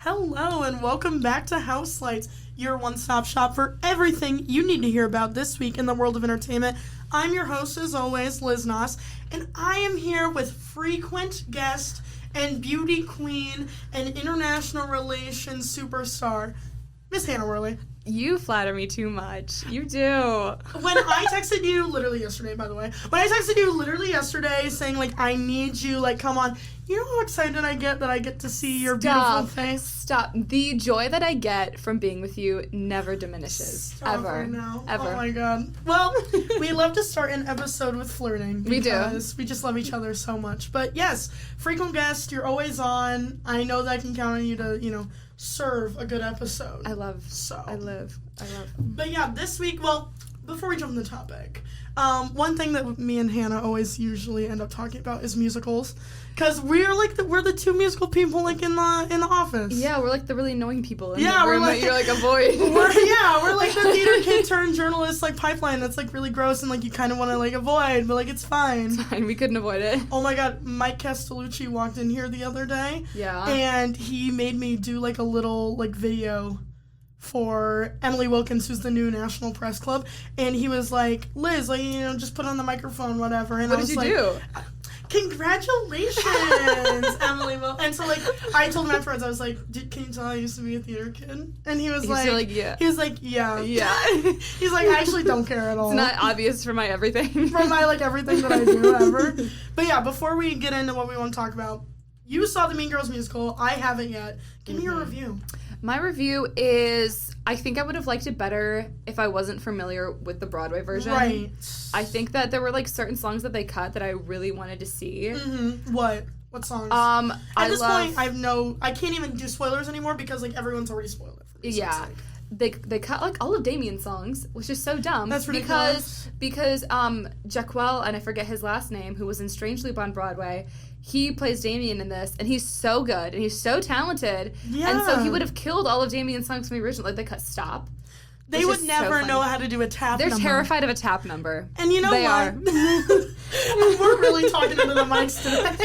Hello and welcome back to Houselights, your one-stop shop for everything you need to hear about this week in the world of entertainment. I'm your host, as always, Liz Nass, and I am here with frequent guest and beauty queen and international relations superstar, Miss Hannah Woehrle. You flatter me too much. You do. When I texted you, literally yesterday, by the way, saying, like, I need you, like, come on, you know how excited I get to see your beautiful face? Stop. The joy that I get from being with you never diminishes. Stop ever. Right now. Ever. Oh my god. Well, we love to start an episode with flirting. We do. Because we just love each other so much. But yes, frequent guest, you're always on. I know that I can count on you to, serve a good episode. I love. But yeah, this week, well, before we jump in the topic, one thing that me and Hannah always usually end up talking about is musicals, because we're the two musical people like in the office. Yeah, we're like the really annoying people in the room we're that you're like avoid. we're like the theater kid turned journalist like pipeline that's like really gross and like you kind of want to like avoid, but like it's fine. It's fine, we couldn't avoid it. Oh my god, Mike Castellucci walked in here the other day. Yeah. And he made me do like a little like video for Emily Wilkins, who's the new National Press Club, and he was like, Liz, like, just put on the microphone, whatever. And what I was did you do? Congratulations, Emily Wilkins. And so, like, I told him afterwards, I was like, can you tell I used to be a theater kid? And he was like, yeah. He was like, yeah. Yeah. He's like, I actually don't care at all. It's not obvious for my everything. For my, like, everything that I do ever. But yeah, before we get into what we want to talk about, you saw the Mean Girls musical. I haven't yet. Give me your review. My review is, I think I would have liked it better if I wasn't familiar with the Broadway version. Right. I think that there were, like, certain songs that they cut that I really wanted to see. Mm-hmm. What songs? At this point, I can't even do spoilers anymore because, like, everyone's already spoiled it for me. Yeah. So it's They cut, like, all of Damien's songs, which is so dumb. That's ridiculous. Because Jaquel, and I forget his last name, who was in Strange Loop on Broadway, he plays Damien in this, and he's so good, and he's so talented. Yeah. And so he would have killed all of Damien's songs from the original. Like, they cut Stop. They would never know how to do a tap number. They're terrified of a tap number. And you know they what? We're really talking into the mics today.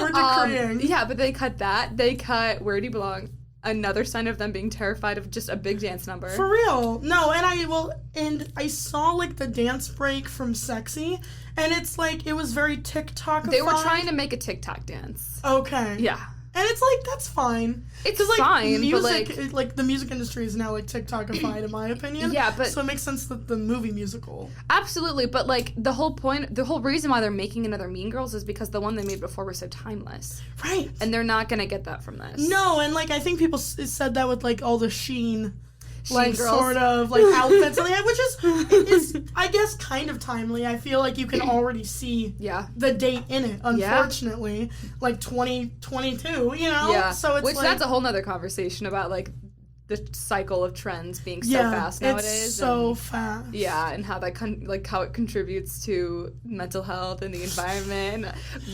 We're decreeing. Yeah, but they cut that. They cut Where Do You Belong? Another sign of them being terrified of just a big dance number. For real. No, and I saw, like, the dance break from Sexy, and it's, like, it was very TikTok-ified. They were trying to make a TikTok dance. Okay. Yeah. And it's, like, that's fine. It's like, fine, music, but, like, the music industry is now, like, TikTok-ified, in my opinion. Yeah, but... So it makes sense that the movie musical. Absolutely, but, like, the whole reason why they're making another Mean Girls is because the one they made before was so timeless. Right. And they're not gonna get that from this. No, and, like, I think people said that with, like, all the Sheen like, girls. sort of, like, outfits, and which is, I guess, kind of timely. I feel like you can already see the date in it, unfortunately. Yeah. Like, 2022, Yeah. So it's which, like, that's a whole nother conversation about, like, the cycle of trends being so fast nowadays. It's so fast. Yeah, and how that how it contributes to mental health and the environment.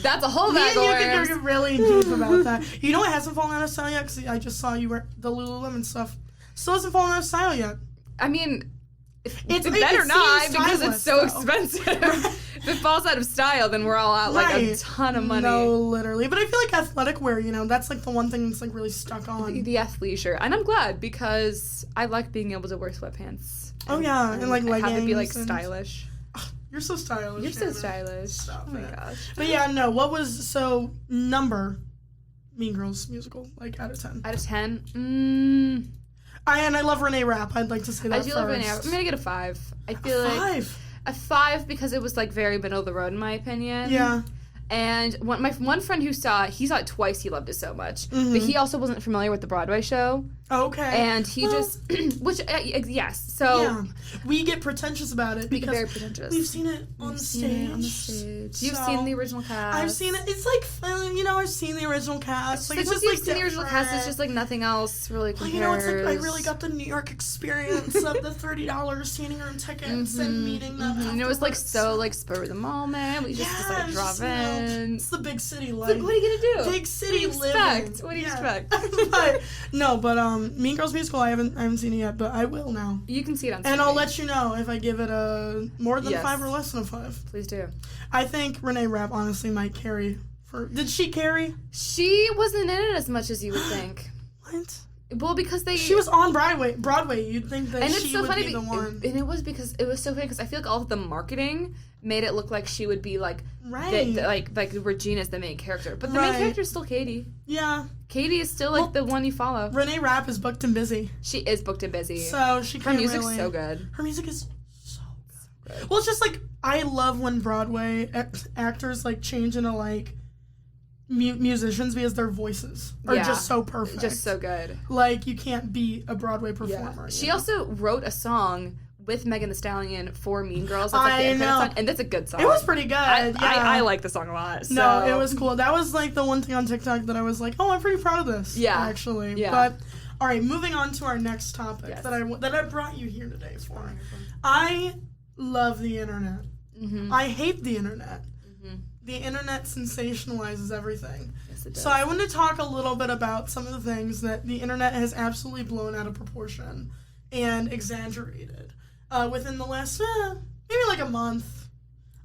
That's a whole bag of worms. You can get really deep about that. You know what hasn't fallen out of style yet? Because I just saw you wear the Lululemon stuff. Still hasn't fallen out of style yet. I mean, it better not because it's so expensive. If it falls out of style, then we're all out like a ton of money. No, literally. But I feel like athletic wear, that's like the one thing that's like really stuck on. The athleisure. And I'm glad because I like being able to wear sweatpants. Oh, yeah. And like leggings. Have it be like stylish. You're so stylish. You're so stylish. Stop oh my gosh. But yeah, no, what was, number Mean Girls musical, like, out of 10? Out of 10? And I love Renee Rapp. I'd like to say that I do love Renee Rapp. I'm going to get a 5. I feel a like... 5? A 5 because it was, like, very middle of the road in my opinion. Yeah. And my one friend who saw it twice, he loved it so much. Mm-hmm. But he also wasn't familiar with the Broadway show. Okay. And he yes. So yeah, we get pretentious about it because very pretentious. We've seen it on the stage. You've seen the original cast. I've seen it. It's like I've seen the original cast. It's just like the original cast. It's just like nothing else really compares. It's like I really got the New York experience of the $30 standing room tickets and meeting them. And it was like so like spur of the moment. We just decided to drop in. It's the big city life. It's like, what are you gonna do? Big city living. What do you expect? but Mean Girls musical, I haven't seen it yet, but I will now. You can see it on and I'll let you know if I give it a more than 5 or less than a 5. Please do. I think Renee Rapp honestly might carry. Did she carry? She wasn't in it as much as you would think. What? Well, because She was on Broadway. You'd think that and it's she so would funny, be the one. and it was so funny because I feel like all of the marketing made it look like she would be like Right. like Regina's the main character, but the main character is still Katie. Yeah. Katie is still like the one you follow. Renee Rapp is booked and busy. She is booked and busy. So she can't Her music's really, so good. Her music is so good. Well, it's just like I love when Broadway actors like change into like musicians because their voices are just so perfect. Just so good. Like you can't beat a Broadway performer. Yeah. She also wrote a song with Megan Thee Stallion for Mean Girls. That's like the end credit song, and that's a good song. It was pretty good. I like the song a lot. So. No, it was cool. That was like the one thing on TikTok that I was like, oh, I'm pretty proud of this. Yeah. Actually. Yeah. But all right, moving on to our next topic that I brought you here today for. I love the internet. Mm-hmm. I hate the internet. Mm-hmm. The internet sensationalizes everything. Yes, it does. So I want to talk a little bit about some of the things that the internet has absolutely blown out of proportion and exaggerated within the last maybe like a month.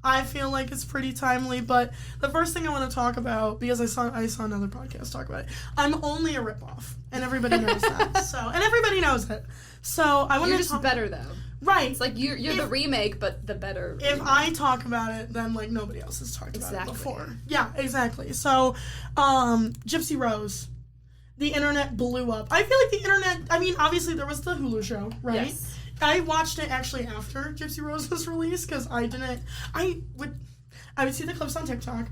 I feel like it's pretty timely, but the first thing I want to talk about, because I saw another podcast talk about it, I'm only a ripoff, and everybody knows that. And everybody knows it. So I want to just better though. Right. It's like you're the remake, but the better If remake. I talk about it, then like nobody else has talked about it before. Yeah, exactly. So, Gypsy Rose, the internet blew up. I feel like the internet, I mean, obviously there was the Hulu show, right? Yes. I watched it actually after Gypsy Rose was released because I would see the clips on TikTok,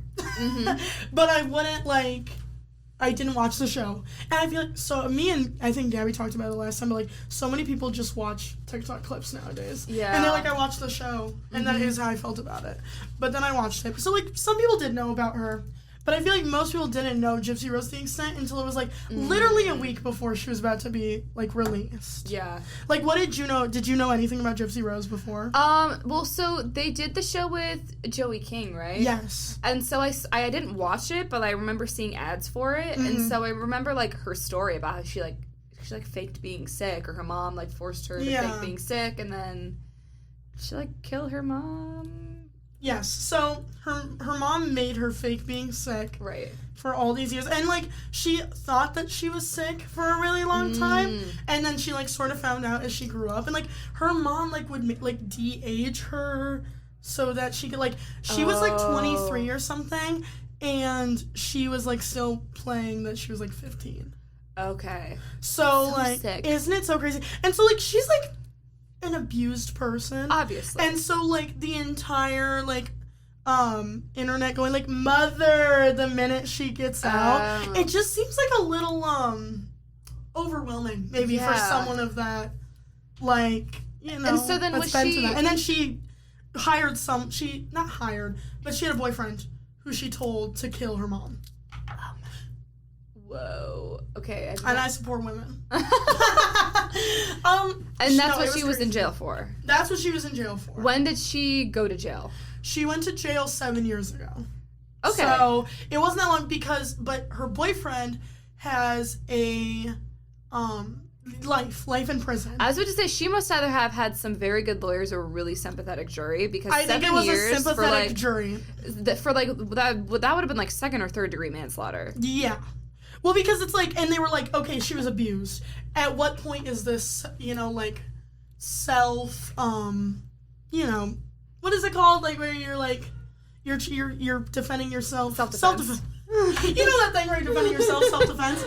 but I didn't watch the show. And I feel like, so me and I think Gabby talked about it last time, but like so many people just watch TikTok clips nowadays. Yeah. And they're like, I watched the show, and that is how I felt about it. But then I watched it. So like some people did know about her, but I feel like most people didn't know Gypsy Rose to the extent until it was like literally a week before she was about to be like released. Yeah. Like what did you know? Did you know anything about Gypsy Rose before? Well, so they did the show with Joey King, right? Yes. And so I didn't watch it, but I remember seeing ads for it, and so I remember like her story about how she faked being sick, or her mom like forced her to fake being sick, and then she like killed her mom. Yes, so her mom made her fake being sick for all these years. And, like, she thought that she was sick for a really long time. And then she, like, sort of found out as she grew up. And, like, her mom, like, would, like, de-age her so that she could, like... She was, like, 23 or something. And she was, like, still playing that she was, like, 15. Okay. So like, sick. Isn't it so crazy? And so, like, she's, like... an abused person, obviously, and so like the entire like internet going like mother the minute she gets out. It just seems like a little overwhelming maybe for someone of that, like, you know. And so then was she, and then she hired not hired, but she had a boyfriend who she told to kill her mom. Whoa. Okay. And I support women. And that's what she was in jail for. That's what she was in jail for. When did she go to jail? She went to jail 7 years ago. Okay. So it wasn't that long but her boyfriend has a life in prison. I was about to say, she must either have had some very good lawyers or a really sympathetic jury, because I think it was a sympathetic jury. For like that would have been like second or third degree manslaughter. Yeah. Well, because it's like, and they were like, okay, she was abused. At what point is this, you know, like, self, you know, what is it called? Like, where you're like, you're defending yourself. Self-defense. You know that thing where you're defending yourself, self-defense?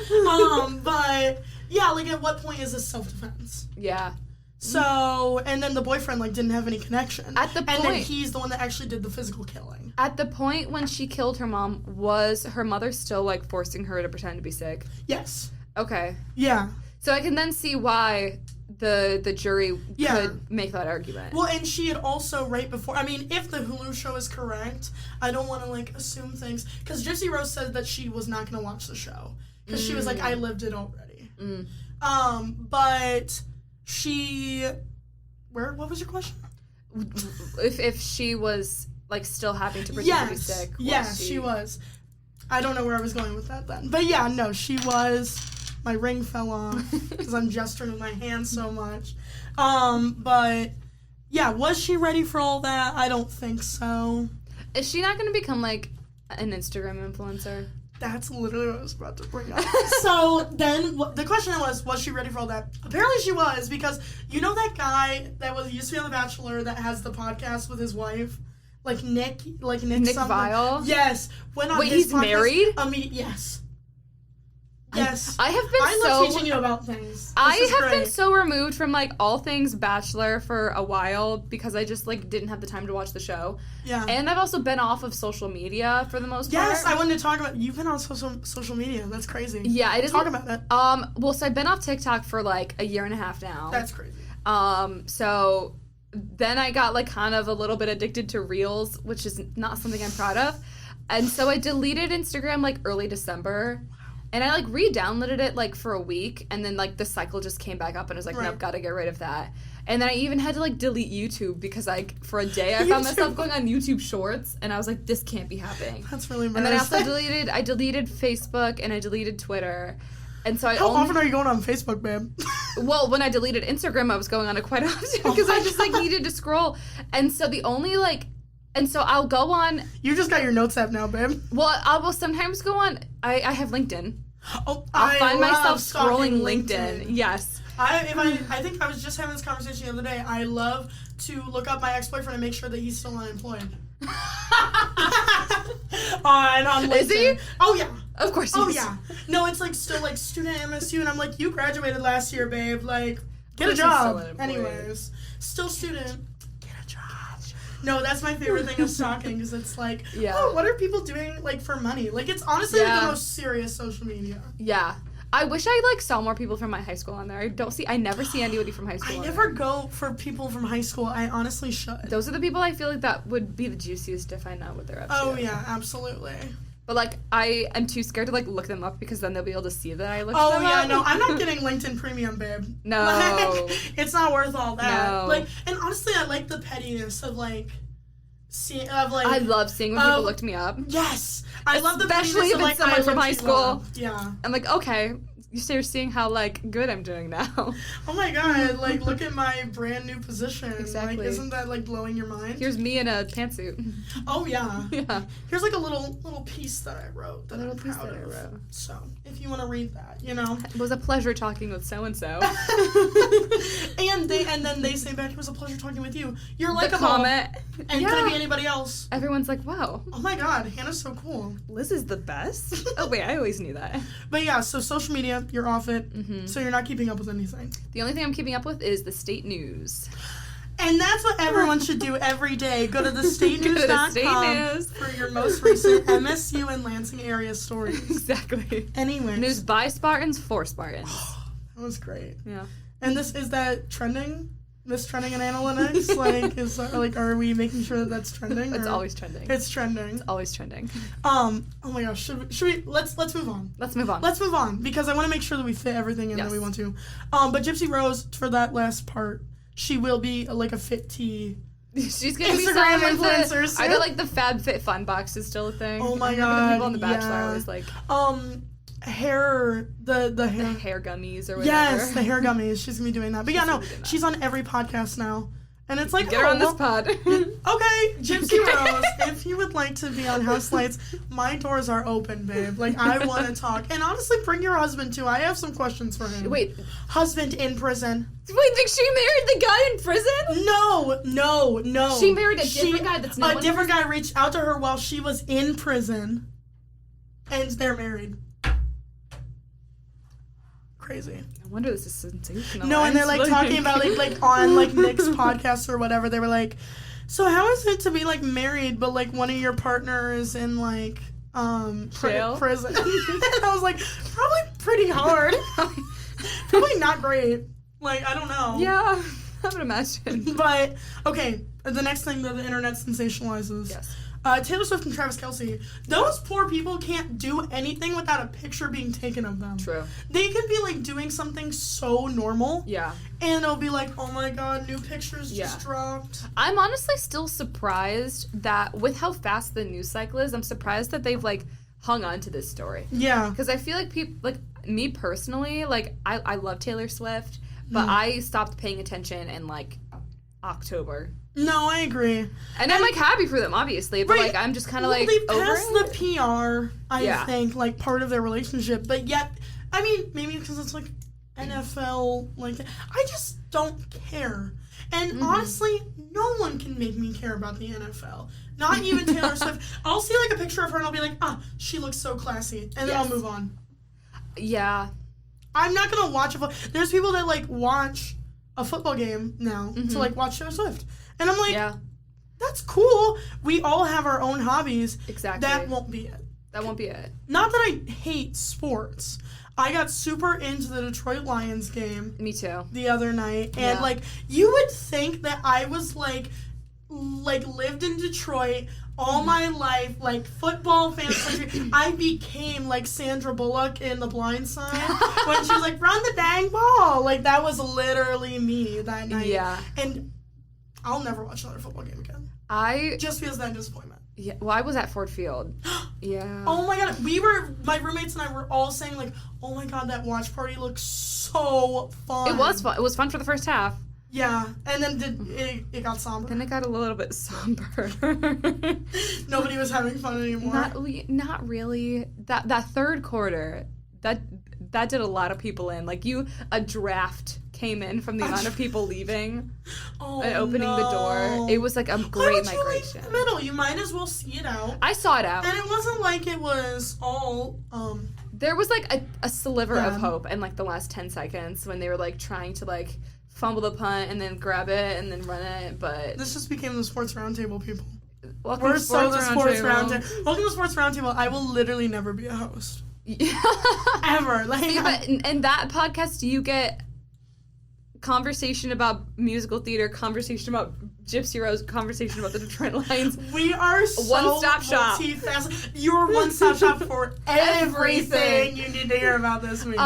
But, yeah, like, at what point is this self-defense? Yeah. So, and then the boyfriend, like, didn't have any connection. At the point. And then he's the one that actually did the physical killing. At the point when she killed her mom, was her mother still, like, forcing her to pretend to be sick? Yes. Okay. Yeah. So I can then see why the jury could make that argument. Well, and she had also, right before, I mean, if the Hulu show is correct, I don't want to, like, assume things, because Gypsy Rose said that she was not going to watch the show, because she was like, I lived it already. But she, what was your question? If she was, like, still having to pretend to be sick. Yes, she was. I don't know where I was going with that then. But yeah, no, she was. My ring fell off because I'm gesturing with my hands so much. But yeah, was she ready for all that? I don't think so. Is she not going to become, like, an Instagram influencer? That's literally what I was about to bring up. So then the question was she ready for all that? Apparently she was, because you know that guy that used to be on The Bachelor that has the podcast with his wife? Like Nick Viall? Yes. Went on Wait, his he's podcast, married? Yes. Yes. I have been I love teaching you about things. I have been so removed from, like, all things Bachelor for a while because I just, like, didn't have the time to watch the show. Yeah. And I've also been off of social media for the most part. Yes, I wanted to talk about... You've been on social media. That's crazy. Yeah, I didn't... Talk about that. Well, so I've been off TikTok for, like, a year and a half now. That's crazy. So then I got, like, kind of a little bit addicted to Reels, which is not something I'm proud of. And so I deleted Instagram, like, early December. And I, like, re-downloaded it, like, for a week, and then, like, the cycle just came back up, and I was like, nope, gotta get rid of that. And then I even had to, like, delete YouTube, because, like, for a day I found myself going on YouTube Shorts, and I was like, this can't be happening. That's really embarrassing. And then I also deleted Facebook, and I deleted Twitter. And so How often are you going on Facebook, babe? Well, when I deleted Instagram, I was going on it quite often, because I just, like, needed to scroll. And so the only, like... And so I'll go on... You just got your notes app now, babe. Well, I will sometimes go on... I have LinkedIn. Oh, I'll find myself scrolling LinkedIn. Yes. I think I was just having this conversation the other day. I love to look up my ex-boyfriend and make sure that he's still unemployed. on LinkedIn. Is he? Oh, yeah. Of course he is. Oh, yeah. No, it's, like, still, like, student MSU, and I'm like, you graduated last year, babe. Like, get a job. Anyways. Still student. No, that's my favorite thing of stalking, because it's like, oh, what are people doing, like, for money? Like, it's honestly like, the most serious social media. Yeah. I wish I, like, saw more people from my high school on there. I never see anybody from high school I never go for people from high school. I honestly should. Those are the people I feel like that would be the juiciest to find out what they're up to. Oh, yeah, absolutely. But, like, I am too scared to, like, look them up, because then they'll be able to see that I looked them up. Oh, yeah, no, I'm not getting LinkedIn Premium, babe. No. Like, it's not worth all that. No. Like, and honestly, I like the pettiness of, like... I love seeing when people looked me up. Yes, I love the especially if it's like, someone from high school. Yeah, I'm like, okay, you're seeing how like good I'm doing now. Oh my god! Like, look at my brand new position. Exactly. Like, isn't that like blowing your mind? Here's me in a pantsuit. Oh yeah. Yeah. Here's like a little piece that I wrote. That I'm proud of. So if you want to read that, you know. It was a pleasure talking with so and so. And then they say back, it was a pleasure talking with you. You're likable. Comment. And could it be anybody else? Everyone's like, wow. Oh my god, Hannah's so cool. Liz is the best. Oh wait, I always knew that. But yeah, so social media, you're off it. Mm-hmm. So you're not keeping up with anything. The only thing I'm keeping up with is the state news. And that's what everyone should do every day. Go to thestatenews.com for your most recent MSU and Lansing area stories. Exactly. Anyways. News by Spartans for Spartans. That was great. Yeah. And is that trending? This trending in analytics? Are we making sure that that's trending? It's always trending. It's trending. It's always trending. Oh my gosh, should we let's move on. Let's move on. Let's move on, because I want to make sure that we fit everything in that we want to. But Gypsy Rose, for that last part, she will be like a fit tea. She's gonna be Instagram influencers. I know, like, the Fab Fit Fun box is still a thing. Oh my The god. people on The Bachelor are always like hair the hair gummies or whatever. Yes, the hair gummies. She's gonna be doing that. But she's on every podcast now. And it's like, get her on this pod. Okay, Gypsy Rose, if you would like to be on Houselights, my doors are open, babe. Like, I want to talk. And honestly, bring your husband, too. I have some questions for him. Wait. Husband in prison. Wait, think she married the guy in prison? No. She married a different guy that's not. A different guy reached out to her while she was in prison. And they're married. Crazy. No wonder this is sensational. No, and they're like talking about like on like Nick's podcast or whatever. They were like, so how is it to be like married, but like one of your partners in like prison? And I was like, probably pretty hard. Probably not great. Like, I don't know. Yeah, I would imagine. But okay, the next thing that the internet sensationalizes. Yes. Taylor Swift and Travis Kelce. Those poor people can't do anything without a picture being taken of them. True. They could be like doing something so normal. Yeah. And it'll be like, oh my god, new pictures just dropped. I'm honestly still surprised that with how fast the news cycle is, I'm surprised that they've like hung on to this story. Yeah. Because I feel like people, like me personally, like I love Taylor Swift, but I stopped paying attention in like October. No, I agree. And I'm, like, happy for them, obviously, but, like, I'm just kind of, like, they over passed it. the PR, I think, like, part of their relationship, but yet, I mean, maybe because it's, like, NFL, like, I just don't care. And honestly, no one can make me care about the NFL. Not even Taylor Swift. I'll see, like, a picture of her and I'll be like, she looks so classy. And then I'll move on. Yeah. I'm not going to watch there's people that, like, watch a football game now to, like, watch Taylor Swift. And I'm like, that's cool. We all have our own hobbies. Exactly. That won't be it. That won't be it. Not that I hate sports. I got super into the Detroit Lions game. Me too. The other night. And, like, you would think that I was, like lived in Detroit all my life, like, football fan. I became, like, Sandra Bullock in The Blind Side when she was like, run the dang ball. Like, that was literally me that night. Yeah. And I'll never watch another football game again. Just because of that disappointment. Yeah, well, I was at Ford Field. Yeah. Oh my god, my roommates and I were all saying, like, oh my god, that watch party looks so fun. It was fun. It was fun for the first half. Yeah, and then it got somber. Then it got a little bit somber. Nobody was having fun anymore. Not really. That third quarter, that did a lot of people in. Like, a draft came in from the amount of people leaving and opening the door. It was like a great migration. Why would you leave in the middle? You might as well see it out. I saw it out. And it wasn't like it was all, There was, like, a sliver of hope in, like, the last 10 seconds when they were, like, trying to, like, fumble the punt and then grab it and then run it, but... This just became the Sports Roundtable, people. Welcome to Sports Roundtable. Welcome to Sports Roundtable. I will literally never be a host. Ever. Like, but in that podcast, you get conversation about musical theater, conversation about Gypsy Rose, conversation about the Detroit Lions. We are so one-stop shop. You're one-stop shop for everything you need to hear about this week.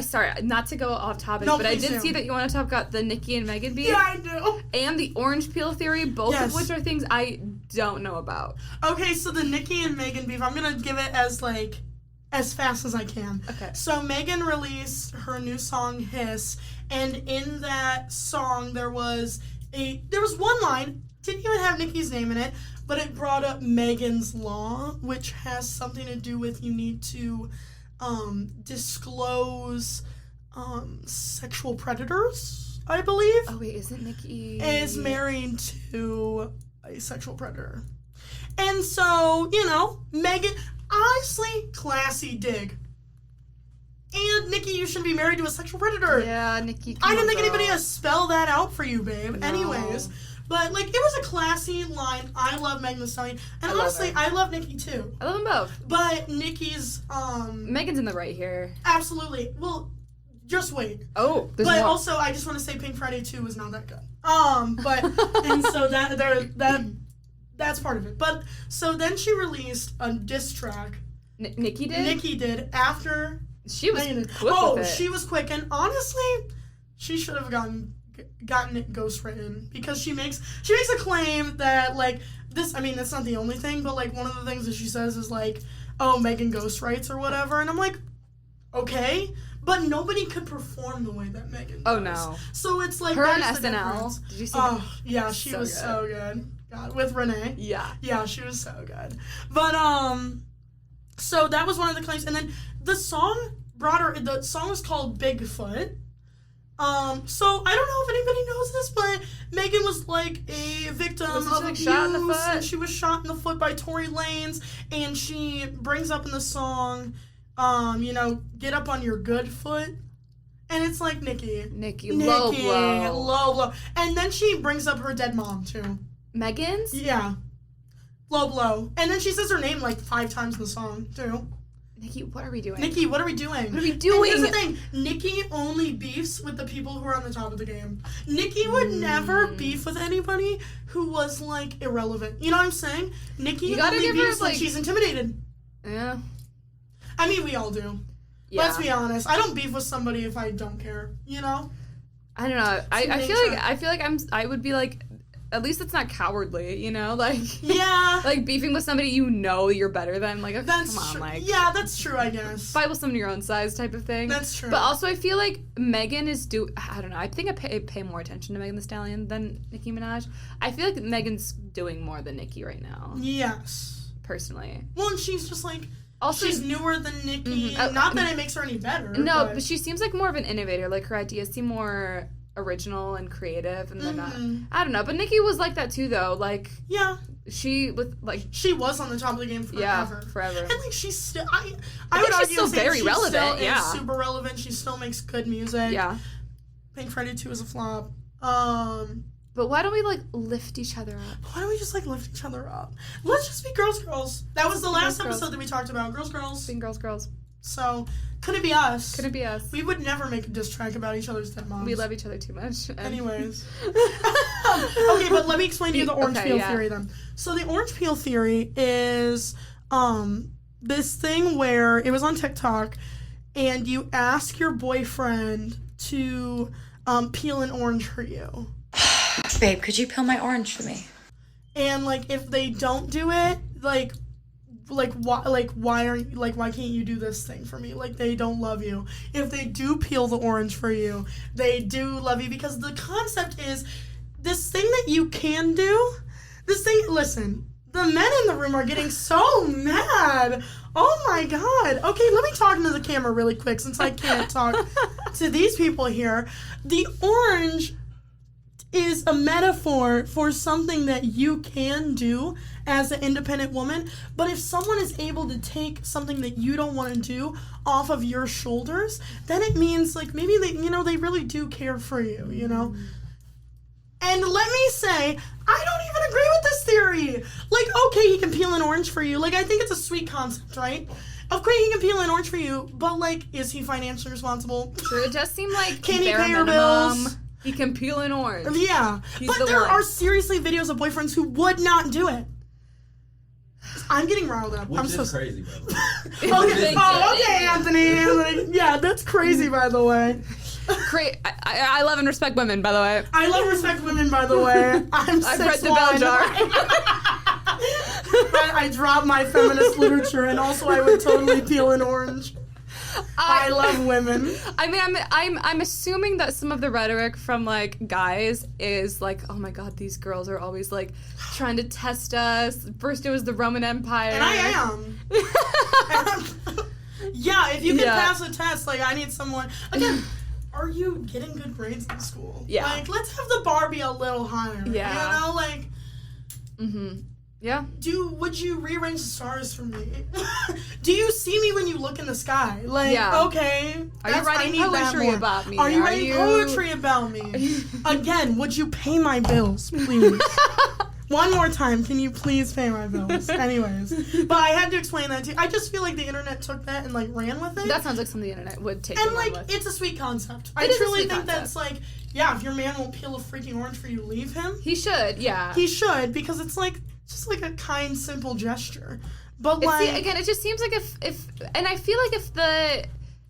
Sorry, not to go off topic, but I did see that you want to talk about the Nicki and Megan beef. Yeah, I do. And the orange peel theory, both of which are things I don't know about. Okay, so the Nicki and Megan beef, I'm going to give it as fast as I can. Okay. So Megan released her new song, Hiss, and in that song there was one line, didn't even have Nicki's name in it, but it brought up Megan's Law, which has something to do with you need to disclose sexual predators, I believe. Oh wait, isn't Nicki is married to a sexual predator? And so, Megan, honestly, classy dig. And Nicki, you shouldn't be married to a sexual predator. Yeah, Nicki. I didn't think anybody had spelled that out for you, babe. No. Anyways. But, it was a classy line. I love Megan Thee Stallion. And honestly, I love Nicki, too. I love them both. But Nicki's, Megan's in the right here. Absolutely. Well, just wait. Oh, but more. Also, I just want to say Pink Friday 2 was not that good. And so that's part of it. But, so then she released a diss track. Nicki did? Nicki did, after... She was quick with it. She was quick. And honestly, she should have gotten it ghostwritten, because she makes a claim that, this, I mean, that's not the only thing, but, one of the things that she says is, oh, Megan ghostwrites or whatever, and I'm like, okay, but nobody could perform the way that Megan does. Oh, no. So it's her on SNL. Did you see that? Oh, yeah, she was so good. God, with Renee. Yeah. Yeah, she was so good. But, so that was one of the claims, and then the song was called Bigfoot. So I don't know if anybody knows this, but Megan was a victim of abuse, shot in the foot? and she was shot in the foot by Tory Lanez, and she brings up in the song, get up on your good foot, and it's Nicki, low blow. And then she brings up her dead mom too. Megan's? Yeah. Low blow. And then she says her name 5 times in the song too. Nicki, what are we doing? Nicki, what are we doing? What are we doing? And here's the thing. Nicki only beefs with the people who are on the top of the game. Nicki would never beef with anybody who was, irrelevant. You know what I'm saying? Nicki only beefs when she's intimidated. Yeah. I mean, we all do. Yeah. Let's be honest. I don't beef with somebody if I don't care, I don't know. I feel like I would be at least it's not cowardly, you know? Like, yeah. like beefing with somebody you know you're better than. Like, That's come on, true. like. Yeah, that's true, I guess. Fight with someone your own size type of thing. That's true. But also, I feel like Megan is I don't know. I think I pay more attention to Megan Thee Stallion than Nicki Minaj. I feel like Megan's doing more than Nicki right now. Yes. Personally. Well, and she's just like... Also, she's newer than Nicki. Not that it makes her any better. No, but she seems like more of an innovator. Like, her ideas seem more original and creative, and they're not... I don't know, but Nicki was like that too, though. Like... Yeah. She was on the top of the game forever. Yeah, forever. And like she's still I would would she's argue still very relevant. Still yeah, is super relevant. She still makes good music. Yeah. Pink Friday 2 is a flop. But why don't we like lift each other up? Why don't we just like lift each other up? Let's just be girls. That was the last episode that we talked about. Girls. Being girls. So couldn't be us. Couldn't be us. We would never make a diss track about each other's dead moms. We love each other too much. Anyways. Okay, but let me explain to you the orange peel theory then. So the orange peel theory is this thing where it was on TikTok and you ask your boyfriend to peel an orange for you. Babe, could you peel my orange for me? And like if they don't do it, why can't you do this thing for me? Like, they don't love you. If they do peel the orange for you, they do love you, because the concept is this thing that you can do. Listen, the men in the room are getting so mad. Oh my god. Okay, let me talk into the camera really quick since I can't talk to these people here. The orange is a metaphor for something that you can do as an independent woman, but if someone is able to take something that you don't want to do off of your shoulders, then it means like maybe they really do care for you, you know? And let me say, I don't even agree with this theory. Like, okay, he can peel an orange for you. Like, I think it's a sweet concept, right? Okay, he can peel an orange for you, but like, is he financially responsible? Sure, it does seem like can he bare pay your minimum. bills? He can peel an orange. Yeah, but there are seriously videos of boyfriends who would not do it. I'm getting riled up. Which is crazy, by the way. Okay, Anthony. Yeah, that's crazy, by the way. I love and respect women, by the way. I love and respect women, by the way. I've read the bell jar. I dropped my feminist literature, and also I would totally peel an orange. I love women. I mean, I'm assuming that some of the rhetoric from like guys is like, oh my god, these girls are always like trying to test us. First it was the Roman Empire, and I am. Yeah, if you can pass a test, like I need someone. Again, are you getting good grades in school? Yeah. Like, let's have the bar be a little higher. Yeah. You know, like. Yeah. Would you rearrange the stars for me? Do you see me when you look in the sky? Like, okay. Are you writing poetry about me? Are you writing poetry about me? Again, would you pay my bills, please? One more time, can you please pay my bills? Anyways. But I had to explain that to you. I just feel like the internet took that and, like, ran with it. That sounds like something the internet would take. And, like, it's a sweet concept. I truly think that's, like, yeah, if your man won't peel a freaking orange for you, leave him. He should, yeah. He should, because it's, like, just, like, a kind, simple gesture. But, like... See, again, it just seems like if and I feel like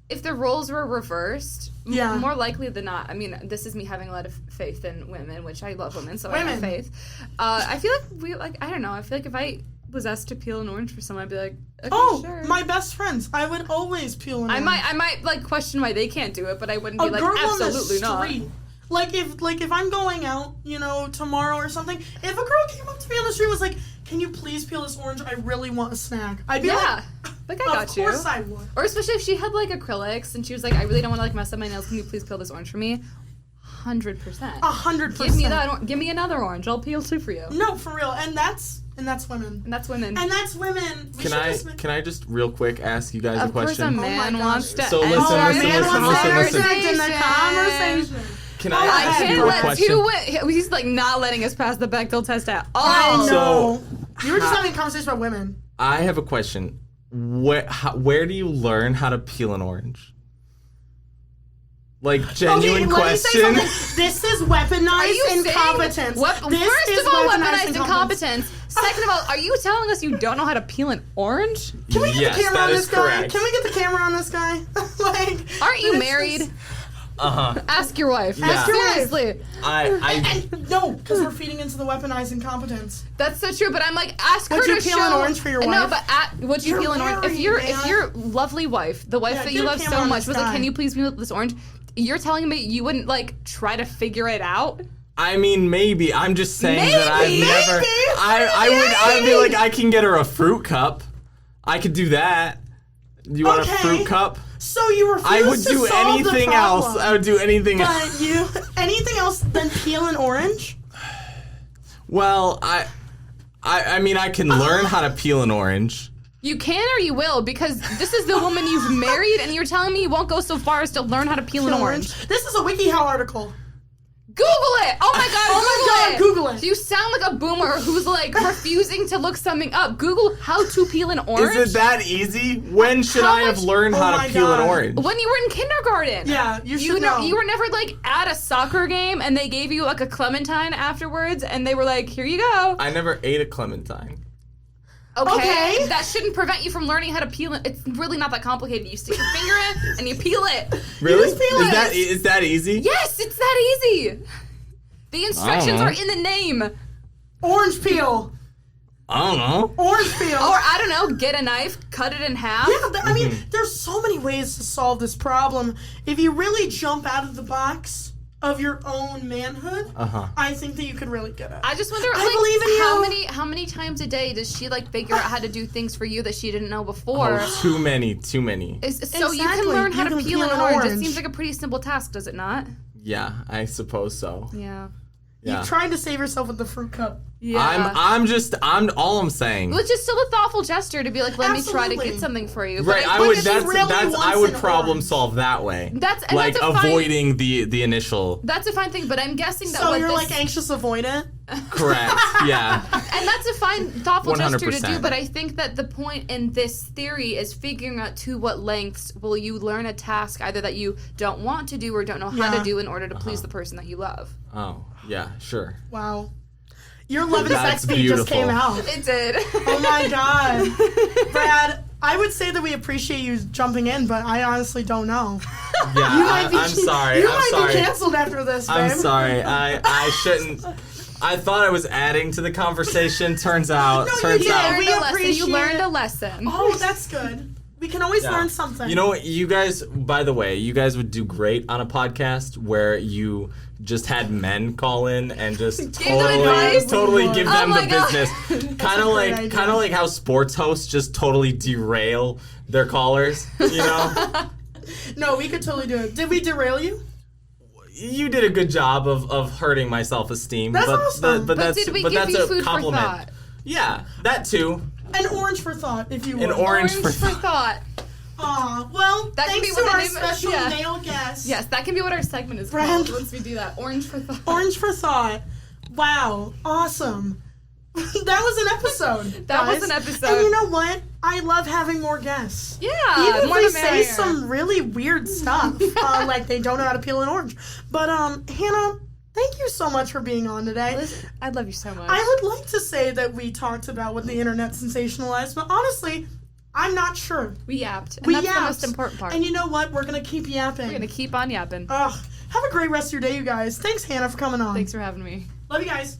if the roles were reversed, more likely than not, I mean, this is me having a lot of faith in women, which I love women, so I have faith. I feel like I don't know, I feel like if I was asked to peel an orange for someone, I'd be like, okay, sure. My best friends, I would always peel an orange. I might like question why they can't do it, but I wouldn't be like, absolutely not. Like if I'm going out, you know, tomorrow or something, if a girl came up to me on the street and was like, can you please peel this orange? I really want a snack. I'd be like I got you. Of course I would. Or especially if she had like acrylics and she was like, I really don't want to like mess up my nails. Can you please peel this orange for me? 100%. 100%. Give me that. Give me another orange. I'll peel two for you. No, for real. And that's women. And that's women. And that's women. Can I just real quick ask you guys a question? Of course, a man wants to. So listen. In the conversation. Can I ask you a question? He's like not letting us pass the Bechdel test at all. I know. You were just having a conversation about women. I have a question. Where do you learn how to peel an orange? Like, genuine question. This is weaponized incompetence. First of all, weaponized incompetence. Second of all, are you telling us you don't know how to peel an orange? Can we get the camera on this guy? Correct. Can we get the camera on this guy? Aren't you married? Ask your wife. Yeah. Ask your wife. Seriously. No, because we're feeding into the weaponized incompetence. That's so true, but I'm like, ask her Would to you peel show. an orange for your No, wife? but would you You're peel an orange? If married, if man. your lovely wife, the wife Yeah, that get you a love camera so on much, this was like, guy. can you please me with this orange? You're telling me you wouldn't like try to figure it out? I mean, maybe. I'm just saying that I've Maybe. never. I'd be like, I can get her a fruit cup. I could do that. You want a fruit cup? So you refuse I would to do solve the anything else. problem. I would do anything else. But you, anything else than peel an orange? Well, I mean, I can learn how to peel an orange. You can or you will, because this is the woman you've married, and you're telling me you won't go so far as to learn how to peel an orange. This is a WikiHow article. Google it! Oh my god, Oh my God, Google it. You sound like a boomer who's like refusing to look something up. Google how to peel an orange. Is it that easy? When should How I have much- learned Oh how my to peel God. an orange? When you were in kindergarten. Yeah, you should know. You were never like at a soccer game and they gave you like a clementine afterwards and they were like, here you go. I never ate a clementine. Okay. That shouldn't prevent you from learning how to peel it. It's really not that complicated. You stick your finger in and you peel it. Really? just peel it. Is that easy? Yes, it's that easy. The instructions know. are in the name. Orange peel. I don't know. Orange peel. Or I don't know, get a knife, cut it in half. Yeah, I mean, there's so many ways to solve this problem. If you really jump out of the box of your own manhood, I think that you could really get it. I just wonder, I believe in you. how many times a day does she like figure out how to do things for you that she didn't know before? Oh, too many. So you can Exactly. learn how You to can peel an peel an orange. It orange. seems like a pretty simple task, does it not? Yeah, I suppose so. Yeah. Yeah. You tried to save yourself with the fruit cup. Yeah. I'm all I'm saying. Which is still a thoughtful gesture to be like, let me try to Absolutely. get something for you. Right, But I would. she That's really I wants would an problem orange. solve that way. That's like a fine- avoiding the initial. That's a fine thing, but I'm guessing that So what you're this, like anxious to avoid it? Correct. Yeah. and that's a fine, thoughtful gesture to do. 100%. But I think that the point in this theory is figuring out to what lengths will you learn a task either that you don't want to do or don't know how Yeah. to do in order to please the person that you love. Oh, yeah. Sure. Wow. Your love and That's sex beat just came beautiful. out. It did. Oh my God. Brad, I would say that we appreciate you jumping in, but I honestly don't know. Yeah. I'm sorry. You I'm might sorry. be canceled after this, babe. I'm sorry. I shouldn't. I thought I was adding to the conversation. Turns out. No, you turns did. out. We You appreciate learned it. a lesson. Oh, that's good. We can always Yeah. learn something. You know what? You guys, by the way, you guys would do great on a podcast where you just had men call in and just them totally, advice? give Oh them my the God. business. idea. Kind of like how sports hosts just totally derail their callers. You know, No, we could totally do it. Did we derail you? you did a good job of hurting my self-esteem. That's but awesome. but But that's did we but give that's you a food compliment. for thought? Yeah, that too. An orange for thought, if you would. An orange Orange for thought. Aw, well, That can thanks be to what the our name- special yeah. male guest. Yes, that can be what our segment is Brand- called once we do that. Orange for thought. Orange for thought. Wow, awesome. That was an episode. That was guys. an episode. And you know what? I love having more guests. Yeah, Even more if the they say merrier. some really weird stuff, like they don't know how to peel an orange. But Hannah, thank you so much for being on today. Liz, I love you so much. I would like to say that we talked about what the internet sensationalized, but honestly, I'm not sure. we yapped. And We that's yapped. the most important part. And you know what? We're gonna keep yapping. We're gonna keep on yapping. Ugh. Have a great rest of your day, you guys. Thanks, Hannah, for coming on. Thanks for having me. Love you guys.